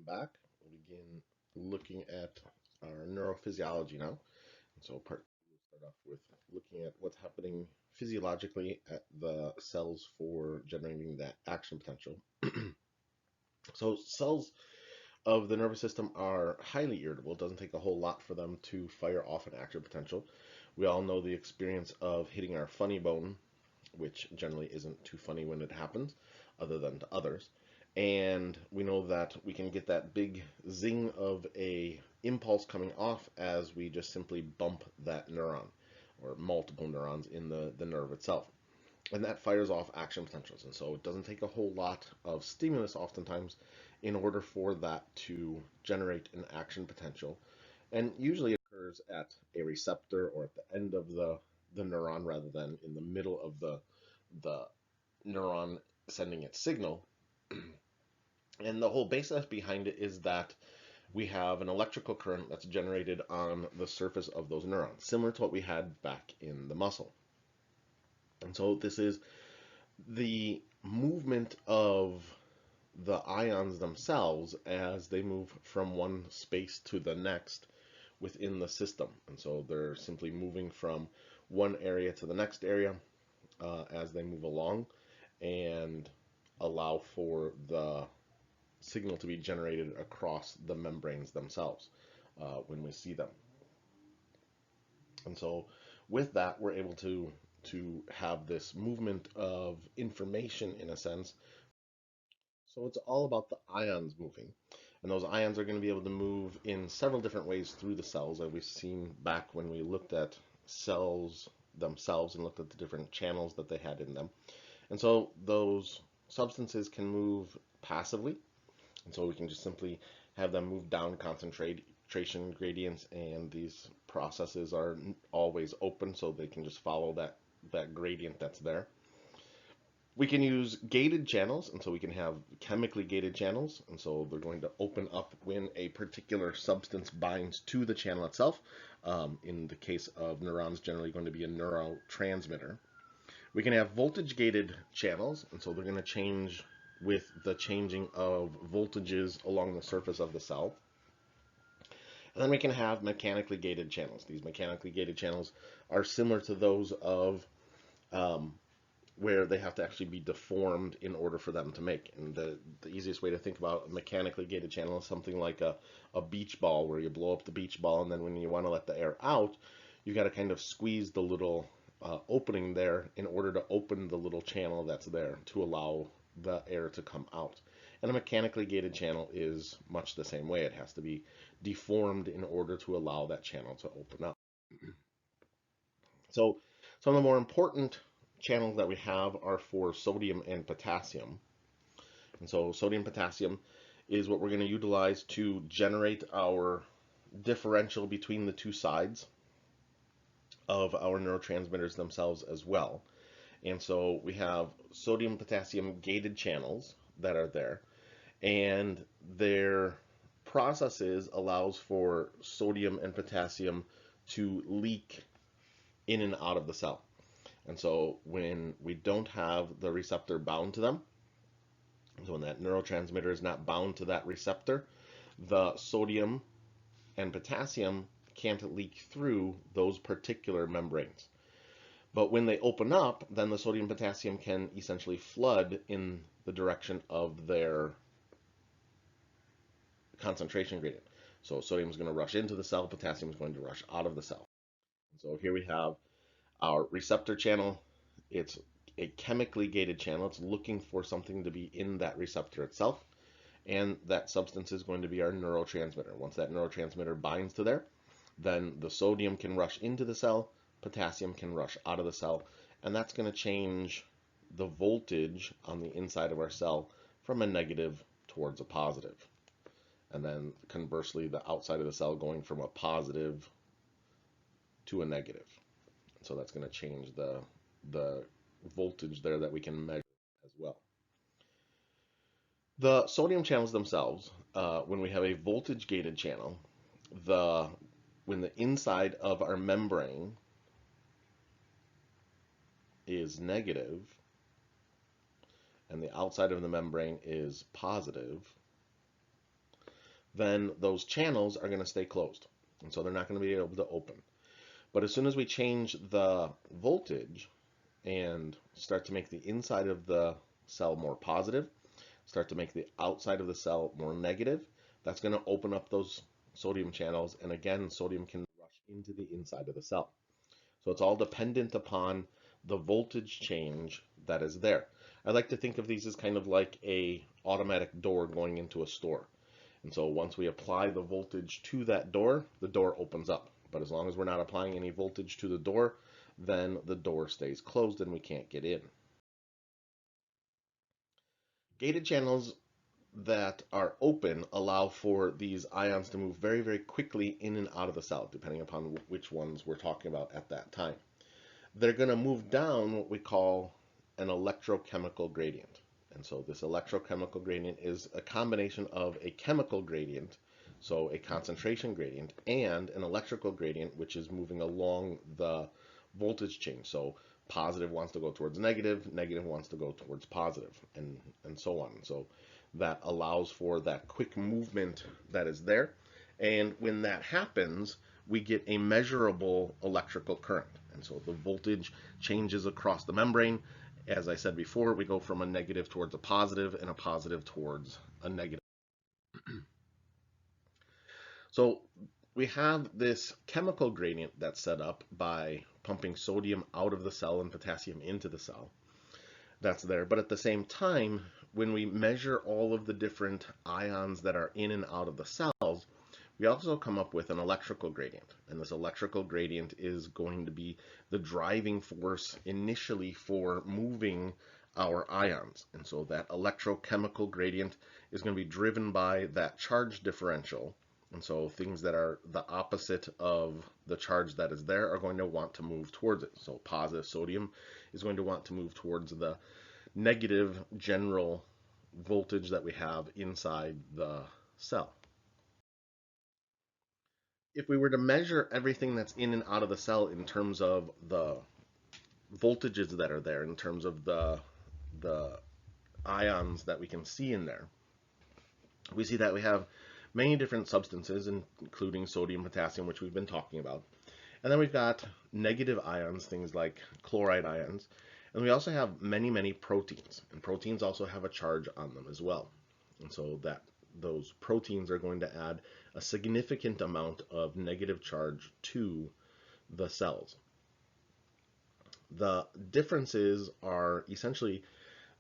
Back. We'll begin looking at our neurophysiology now. And so part two, we'll start off with looking at what's happening physiologically at the cells for generating that action potential. So cells of the nervous system are highly irritable. It doesn't take a whole lot for them to fire off an action potential. We all know the experience of hitting our funny bone, which generally isn't too funny when it happens, other than to others. And we know that we can get that big zing of a impulse coming off as we just simply bump that neuron or multiple neurons in the nerve itself. And that fires off action potentials. And so it doesn't take a whole lot of stimulus oftentimes in order for that to generate an action potential. And usually it occurs at a receptor or at the end of the neuron rather than in the middle of the neuron sending its signal. And the whole basis behind it is that we have an electrical current that's generated on the surface of those neurons, similar to what we had back in the muscle. And so this is the movement of the ions themselves as they move from one space to the next within the system. And so they're simply moving from one area to the next area as they move along and allow for the signal to be generated across the membranes themselves when we see them. And so with that, we're able to have this movement of information in a sense. So it's all about the ions moving. And those ions are going to be able to move in several different ways through the cells, as we've seen back when we looked at cells themselves and looked at the different channels that they had in them. And so those substances can move passively. And so we can just simply have them move down concentration gradients, and these processes are always open, so they can just follow that gradient that's there. We can use gated channels, and so we can have chemically gated channels, and so they're going to open up when a particular substance binds to the channel itself. In the case of neurons, generally going to be a neurotransmitter. We can have voltage gated channels, and so they're going to change with the changing of voltages along the surface of the cell. And then we can have mechanically gated channels. These mechanically gated channels are similar to those of where they have to actually be deformed in order for them to make. And the easiest way to think about a mechanically gated channel is something like a beach ball, where you blow up the beach ball, and then when you want to let the air out, you've got to kind of squeeze the little opening there in order to open the little channel that's there to allow the air to come out. And a mechanically gated channel is much the same way. It has to be deformed in order to allow that channel to open up. So some of the more important channels that we have are for sodium and potassium. And so sodium potassium is what we're going to utilize to generate our differential between the two sides of our neurotransmitters themselves as well. And so we have sodium potassium gated channels that are there, and their processes allows for sodium and potassium to leak in and out of the cell. And so when we don't have the receptor bound to them, so when that neurotransmitter is not bound to that receptor, the sodium and potassium can't leak through those particular membranes. But when they open up, then the sodium potassium can essentially flood in the direction of their concentration gradient. So sodium is going to rush into the cell, potassium is going to rush out of the cell. So here we have our receptor channel. It's a chemically gated channel. It's looking for something to be in that receptor itself. And that substance is going to be our neurotransmitter. Once that neurotransmitter binds to there, then the sodium can rush into the cell, potassium can rush out of the cell, and that's going to change the voltage on the inside of our cell from a negative towards a positive. And then conversely, the outside of the cell going from a positive to a negative. So that's going to change the voltage there that we can measure as well. The sodium channels themselves, when we have a voltage gated channel, when the inside of our membrane is negative and the outside of the membrane is positive, then those channels are going to stay closed. And so they're not going to be able to open. But as soon as we change the voltage and start to make the inside of the cell more positive, start to make the outside of the cell more negative, that's going to open up those sodium channels. And again, sodium can rush into the inside of the cell. So it's all dependent upon the voltage change that is there. I like to think of these as kind of like a automatic door going into a store. And so once we apply the voltage to that door, the door opens up. But as long as we're not applying any voltage to the door, then the door stays closed and we can't get in. Gated channels that are open allow for these ions to move very, very quickly in and out of the cell, depending upon which ones we're talking about at that time. They're going to move down what we call an electrochemical gradient. And so this electrochemical gradient is a combination of a chemical gradient, so a concentration gradient, and an electrical gradient, which is moving along the voltage change. So positive wants to go towards negative, negative wants to go towards positive, and so on. So that allows for that quick movement that is there. And when that happens, we get a measurable electrical current. And so the voltage changes across the membrane. As I said before, we go from a negative towards a positive and a positive towards a negative. So we have this chemical gradient that's set up by pumping sodium out of the cell and potassium into the cell. That's there. But at the same time, when we measure all of the different ions that are in and out of the cells, we also come up with an electrical gradient. And this electrical gradient is going to be the driving force initially for moving our ions. And so that electrochemical gradient is going to be driven by that charge differential. And so things that are the opposite of the charge that is there are going to want to move towards it. So positive sodium is going to want to move towards the negative general voltage that we have inside the cell. If we were to measure everything that's in and out of the cell in terms of the voltages that are there, in terms of the ions that we can see in there, we see that we have many different substances, including sodium, potassium, which we've been talking about. And then we've got negative ions, things like chloride ions. And we also have many, many proteins. And proteins also have a charge on them as well. And so that those proteins are going to add a significant amount of negative charge to the cells. The differences are essentially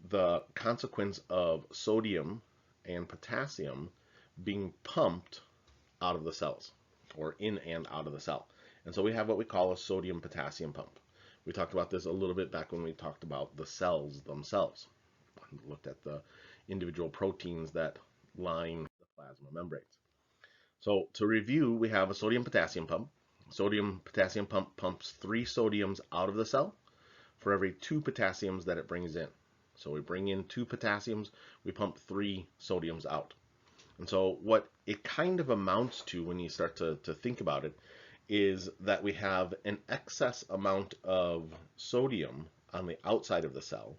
the consequence of sodium and potassium being pumped out of the cells, or in and out of the cell. And so we have what we call a sodium-potassium pump. We talked about this a little bit back when we talked about the cells themselves. We looked at the individual proteins that line the plasma membranes. So to review, we have a sodium-potassium pump. Sodium-potassium pump pumps 3 sodiums out of the cell for every 2 potassiums that it brings in. So we bring in 2 potassiums, we pump 3 sodiums out. And so what it kind of amounts to when you start to think about it is that we have an excess amount of sodium on the outside of the cell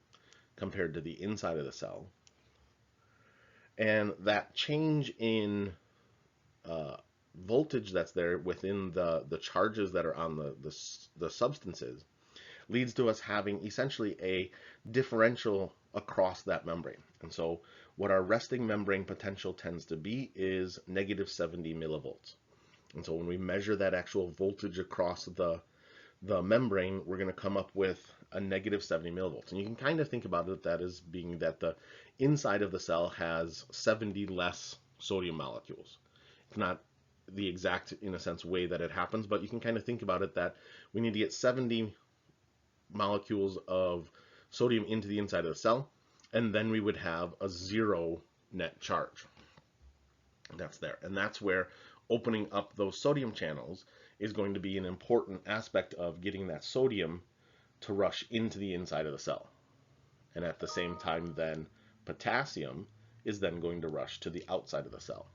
compared to the inside of the cell. And that change in voltage that's there within the charges that are on the substances leads to us having essentially a differential across that membrane. And so what our resting membrane potential tends to be is negative 70 millivolts. And so when we measure that actual voltage across the membrane, we're going to come up with a negative 70 millivolts. And you can kind of think about it that as being that the inside of the cell has 70 less sodium molecules. It's not the exact, in a sense, way that it happens, but you can kind of think about it that we need to get 70 molecules of sodium into the inside of the cell, and then we would have a 0 net charge. That's there. And that's where opening up those sodium channels is going to be an important aspect of getting that sodium to rush into the inside of the cell. And at the same time, then potassium is then going to rush to the outside of the cell.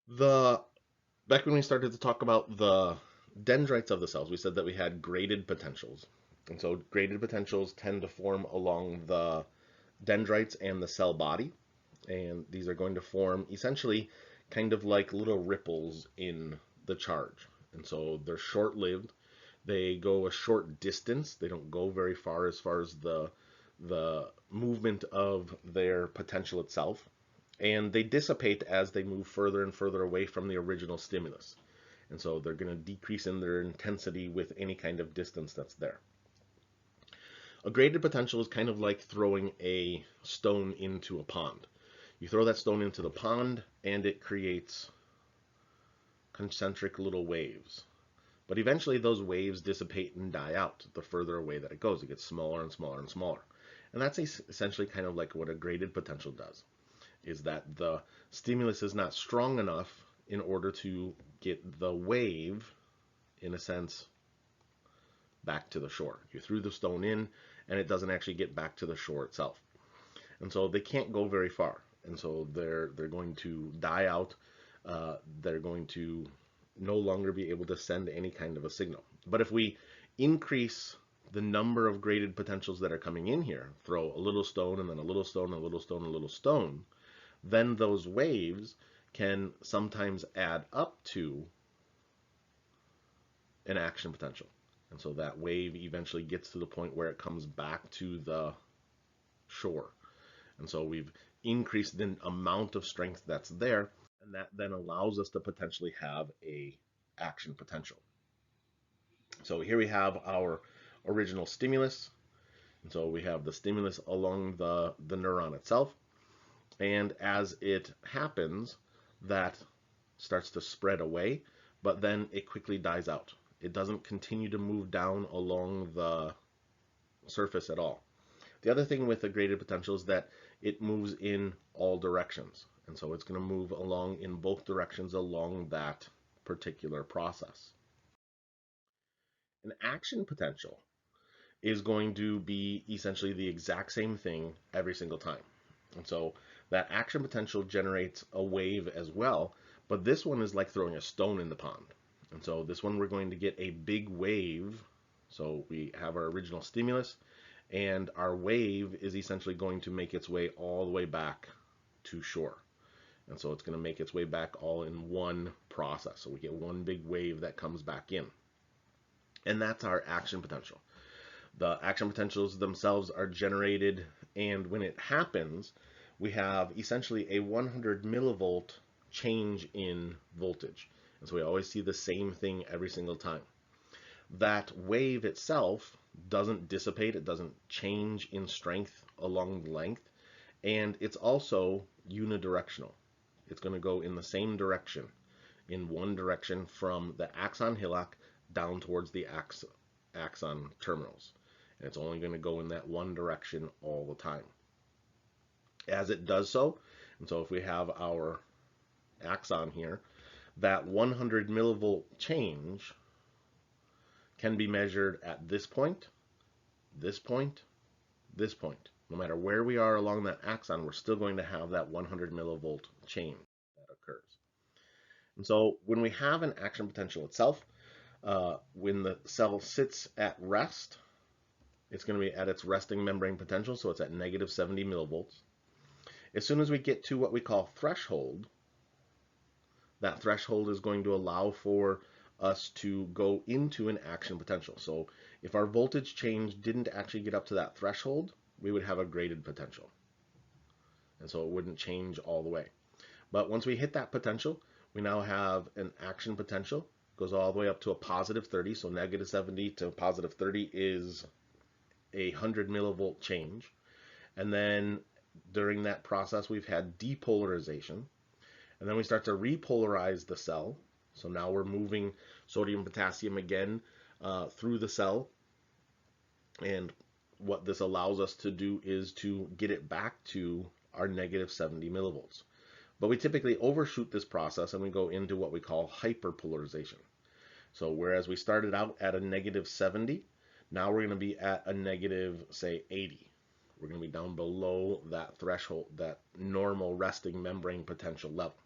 Back when we started to talk about the dendrites of the cells, we said that we had graded potentials. And so graded potentials tend to form along the dendrites and the cell body. And these are going to form essentially kind of like little ripples in the charge. And so they're short-lived. They go a short distance. They don't go very far as the movement of their potential itself. And they dissipate as they move further and further away from the original stimulus. And so they're going to decrease in their intensity with any kind of distance that's there. A graded potential is kind of like throwing a stone into a pond. You throw that stone into the pond and it creates concentric little waves. But eventually those waves dissipate and die out the further away that it goes. It gets smaller and smaller and smaller. And that's essentially kind of like what a graded potential does, is that the stimulus is not strong enough in order to get the wave, in a sense, back to the shore. You threw the stone in and it doesn't actually get back to the shore itself. And so they can't go very far. And so they're going to die out. They're going to no longer be able to send any kind of a signal. But if we increase the number of graded potentials that are coming in here, throw a little stone and then a little stone, a little stone, a little stone, then those waves can sometimes add up to an action potential. And so that wave eventually gets to the point where it comes back to the shore. And so we've increased the amount of strength that's there, and that then allows us to potentially have a action potential. So here we have our original stimulus. And so we have the stimulus along the neuron itself. And as it happens, that starts to spread away, but then it quickly dies out. It doesn't continue to move down along the surface at all. The other thing with a graded potential is that it moves in all directions. And so it's going to move along in both directions along that particular process. An action potential is going to be essentially the exact same thing every single time. And so that action potential generates a wave as well, but this one is like throwing a stone in the pond. And so this one we're going to get a big wave. So we have our original stimulus, and our wave is essentially going to make its way all the way back to shore. And so it's going to make its way back all in one process. So we get one big wave that comes back in. And that's our action potential. The action potentials themselves are generated, and when it happens, we have essentially a 100 millivolt change in voltage. And so we always see the same thing every single time. That wave itself doesn't dissipate, it doesn't change in strength along the length, and it's also unidirectional. It's going to go in the same direction, in one direction from the axon hillock down towards the axon terminals. And it's only going to go in that one direction all the time. As it does so, and so if we have our axon here, that 100 millivolt change can be measured at this point, this point, this point. No matter where we are along that axon, we're still going to have that 100 millivolt change that occurs. And so when we have an action potential itself, when the cell sits at rest, it's going to be at its resting membrane potential, so it's at negative 70 millivolts. As soon as we get to what we call threshold, that threshold is going to allow for us to go into an action potential. So if our voltage change didn't actually get up to that threshold, we would have a graded potential. And so it wouldn't change all the way. But once we hit that potential, we now have an action potential. It goes all the way up to a positive 30. So negative 70 to positive 30 is a 100 millivolt change. And then during that process, we've had depolarization. And then we start to repolarize the cell. So now we're moving sodium, potassium again through the cell. And what this allows us to do is to get it back to our negative 70 millivolts. But we typically overshoot this process and we go into what we call hyperpolarization. So whereas we started out at a negative 70, now we're going to be at a negative, say, 80. We're going to be down below that threshold, that normal resting membrane potential level.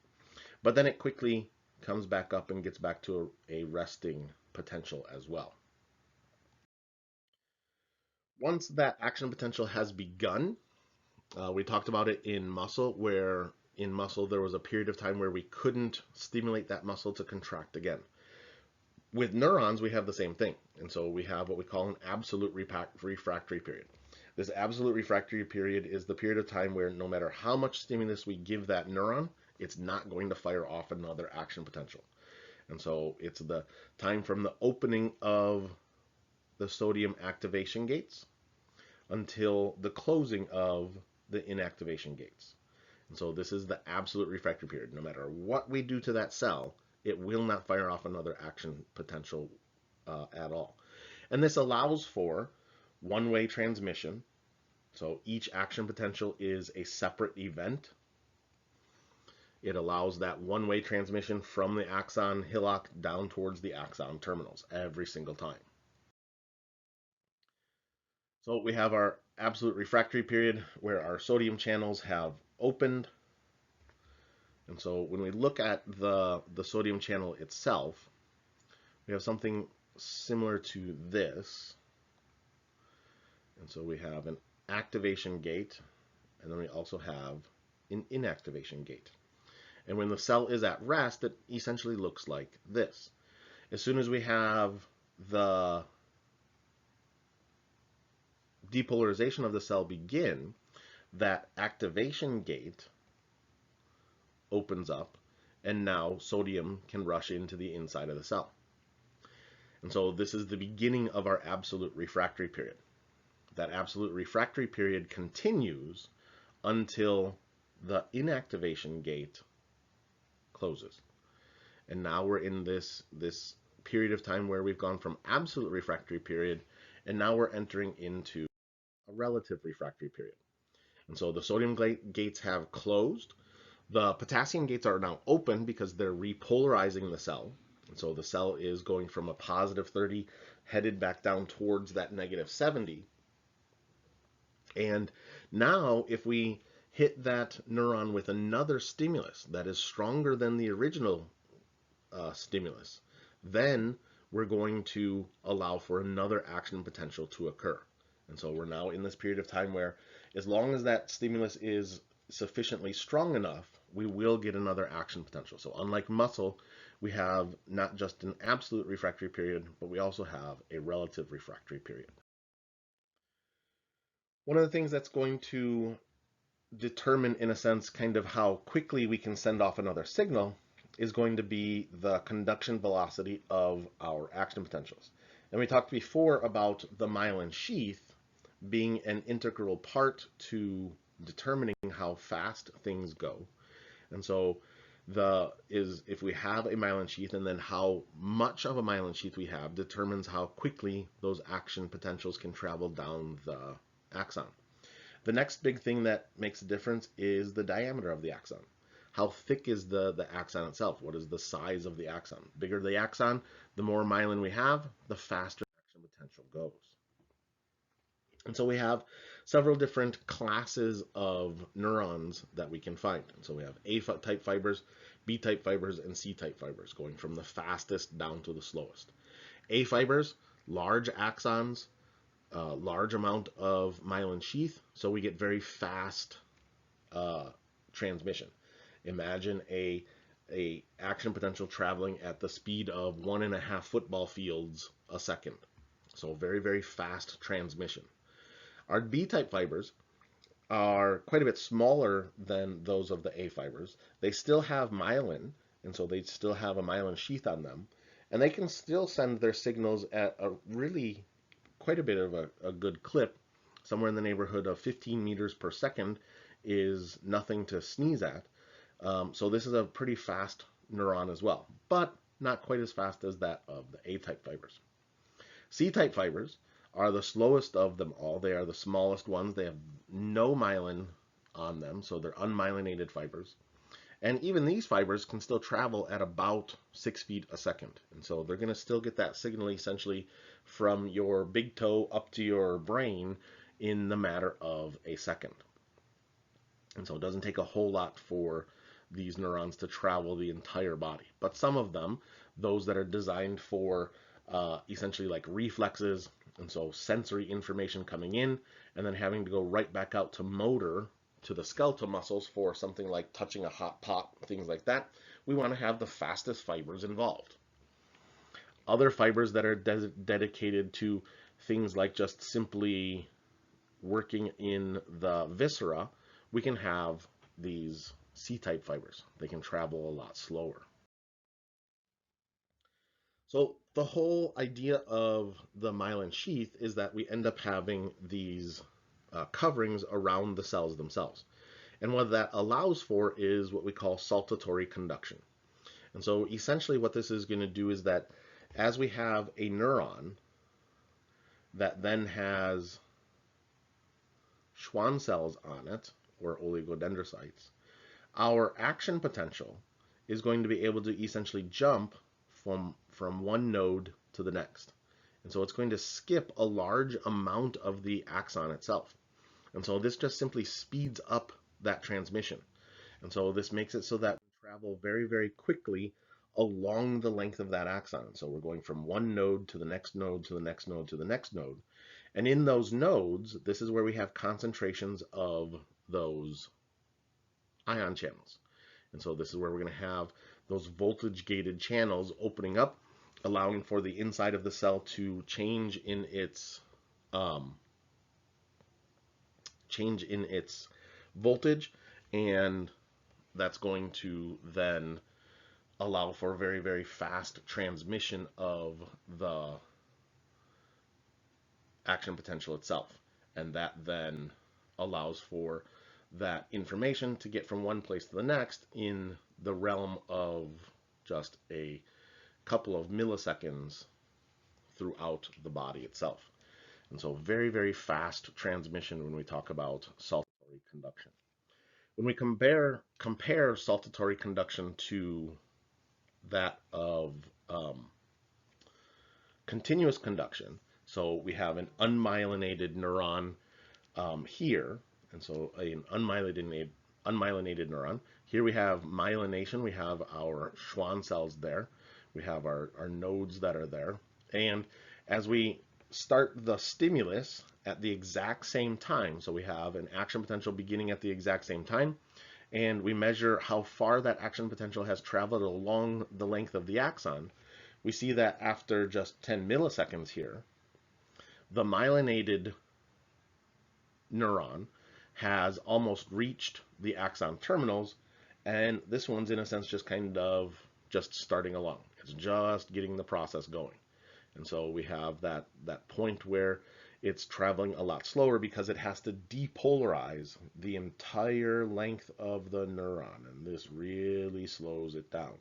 But then it quickly comes back up and gets back to a resting potential as well. Once that action potential has begun, We talked about it in muscle, where in muscle there was a period of time where we couldn't stimulate that muscle to contract again. With neurons, we have the same thing. And so we have what we call an absolute refractory period. This absolute refractory period is the period of time where no matter how much stimulus we give that neuron, it's not going to fire off another action potential. And so it's the time from the opening of the sodium activation gates until the closing of the inactivation gates. And so this is the absolute refractory period. No matter what we do to that cell, it will not fire off another action potential at all. And this allows for one-way transmission. So each action potential is a separate event. It allows that one-way transmission from the axon hillock down towards the axon terminals every single time. So we have our absolute refractory period where our sodium channels have opened. And so when we look at the sodium channel itself, we have something similar to this. And so we have an activation gate, and then we also have an inactivation gate. And when the cell is at rest, it essentially looks like this. As soon as we have the depolarization of the cell begin, that activation gate opens up, and now sodium can rush into the inside of the cell. And so this is the beginning of our absolute refractory period. That absolute refractory period continues until the inactivation gate closes. And now we're in this period of time where we've gone from absolute refractory period, and now we're entering into a relative refractory period. And so the sodium gates have closed. The potassium gates are now open because they're repolarizing the cell. And so the cell is going from a positive 30 headed back down towards that negative 70. And now if we hit that neuron with another stimulus that is stronger than the original stimulus, then we're going to allow for another action potential to occur. And so we're now in this period of time where as long as that stimulus is sufficiently strong enough, we will get another action potential. So unlike muscle, we have not just an absolute refractory period, but we also have a relative refractory period. One of the things that's going to determine, in a sense, kind of how quickly we can send off another signal is going to be the conduction velocity of our action potentials. And we talked before about the myelin sheath being an integral part to determining how fast things go. And so if we have a myelin sheath, and then how much of a myelin sheath we have determines how quickly those action potentials can travel down the axon. The next big thing that makes a difference is the diameter of the axon. How thick is the axon itself? What is the size of the axon? The bigger the axon, the more myelin we have, the faster action potential goes. And so we have several different classes of neurons that we can find. And so we have A-type fibers, B-type fibers, and C-type fibers, going from the fastest down to the slowest. A fibers, large axons, large amount of myelin sheath, so we get very fast transmission. Imagine a action potential traveling at the speed of 1.5 football fields a second. So very, very fast transmission. Our B-type fibers are quite a bit smaller than those of the A fibers. They still have myelin, and so they still have a myelin sheath on them, and they can still send their signals at a really quite a bit of a good clip. Somewhere in the neighborhood of 15 meters per second is nothing to sneeze at. So this is a pretty fast neuron as well, but not quite as fast as that of the A-type fibers. C-type fibers are the slowest of them all. They are the smallest ones. They have no myelin on them, so they're unmyelinated fibers. And even these fibers can still travel at about 6 feet a second. And so they're going to still get that signal essentially from your big toe up to your brain in the matter of a second. And so it doesn't take a whole lot for these neurons to travel the entire body. But some of them, those that are designed for essentially like reflexes, and so sensory information coming in and then having to go right back out to motor to the skeletal muscles for something like touching a hot pot, things like that, we want to have the fastest fibers involved. Other fibers that are dedicated to things like just simply working in the viscera, we can have these C-type fibers. They can travel a lot slower. So the whole idea of the myelin sheath is that we end up having these coverings around the cells themselves. And what that allows for is what we call saltatory conduction. And so essentially what this is going to do is that as we have a neuron that then has Schwann cells on it, or oligodendrocytes, our action potential is going to be able to essentially jump from one node to the next. And so it's going to skip a large amount of the axon itself. And so this just simply speeds up that transmission. And so this makes it so that we travel very, very quickly along the length of that axon. So we're going from one node to the next node to the next node to the next node. And in those nodes, this is where we have concentrations of those ion channels. And so this is where we're going to have those voltage gated channels opening up, allowing for the inside of the cell to change in its voltage, and that's going to then allow for very, very fast transmission of the action potential itself. And that then allows for that information to get from one place to the next in the realm of just a couple of milliseconds throughout the body itself. And so very, very fast transmission when we talk about saltatory conduction. When we compare saltatory conduction to that of continuous conduction, so we have an unmyelinated neuron here, and so an unmyelinated neuron. Here we have myelination, we have our Schwann cells there, we have our nodes that are there, and as we start the stimulus at the exact same time, so we have an action potential beginning at the exact same time, and we measure how far that action potential has traveled along the length of the axon, we see that after just 10 milliseconds here, the myelinated neuron has almost reached the axon terminals, and this one's in a sense just kind of just starting along. It's just getting the process going. And so we have that point where it's traveling a lot slower because it has to depolarize the entire length of the neuron, and this really slows it down.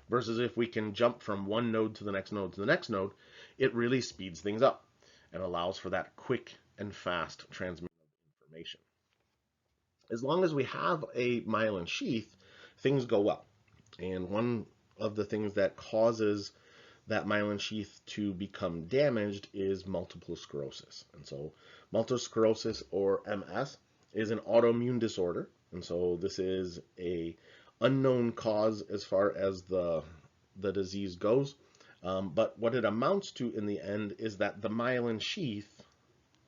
Versus if we can jump from one node to the next node to the next node, it really speeds things up and allows for that quick and fast transmission of information. As long as we have a myelin sheath, things go well. And one of the things that causes that myelin sheath to become damaged is multiple sclerosis. And so multiple sclerosis, or MS, is an autoimmune disorder. And so this is a unknown cause as far as the disease goes. But what it amounts to in the end is that the myelin sheath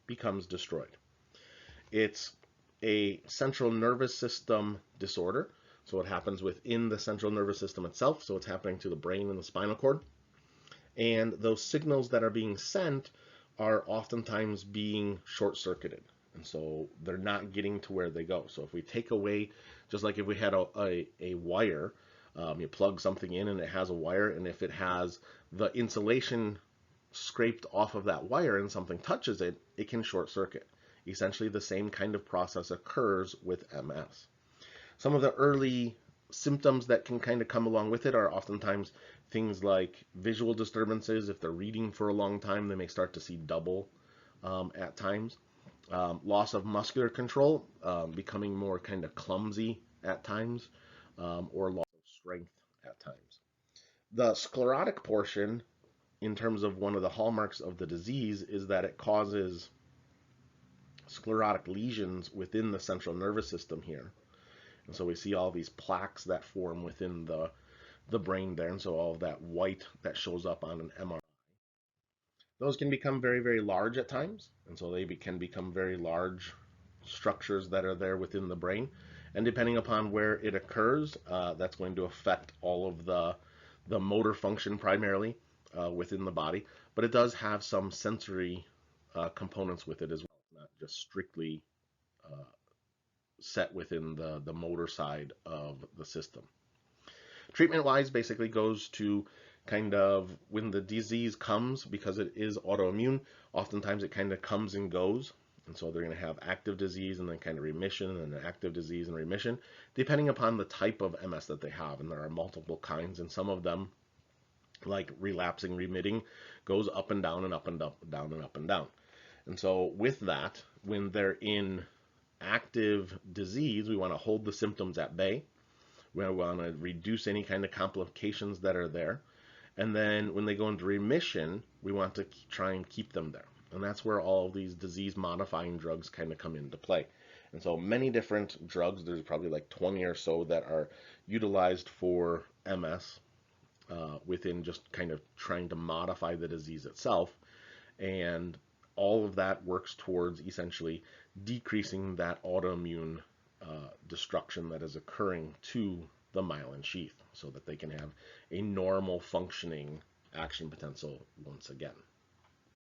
becomes destroyed. It's a central nervous system disorder. So it happens within the central nervous system itself. So it's happening to the brain and the spinal cord. And those signals that are being sent are oftentimes being short-circuited. And so they're not getting to where they go. So if we take away, just like if we had a wire, you plug something in and it has a wire, and if it has the insulation scraped off of that wire and something touches it, it can short circuit. Essentially the same kind of process occurs with MS. Some of the early symptoms that can kind of come along with it are oftentimes things like visual disturbances. If they're reading for a long time, they may start to see double at times. Loss of muscular control, becoming more kind of clumsy at times, or loss of strength at times. The sclerotic portion, in terms of one of the hallmarks of the disease, is that it causes sclerotic lesions within the central nervous system here. And so we see all these plaques that form within the brain there, and so all of that white that shows up on an MRI. Those can become very, very large at times, and so they can become very large structures that are there within the brain. And depending upon where it occurs, that's going to affect all of the motor function primarily within the body. But it does have some sensory components with it as well, not just strictly uh, set within the motor side of the system. Treatment wise, basically goes to kind of when the disease comes, because it is autoimmune, oftentimes it kind of comes and goes. And so they're going to have active disease and then kind of remission and then active disease and remission, depending upon the type of MS that they have. And there are multiple kinds, and some of them, like relapsing, remitting, goes up and down and up and up, down and up and down. And so with that, when they're in active disease, we want to hold the symptoms at bay. We want to reduce any kind of complications that are there. And then when they go into remission, we want to try and keep them there. And that's where all these disease modifying drugs kind of come into play. And so many different drugs, there's probably like 20 or so that are utilized for MS within just kind of trying to modify the disease itself. And all of that works towards essentially decreasing that autoimmune destruction that is occurring to the myelin sheath so that they can have a normal functioning action potential once again.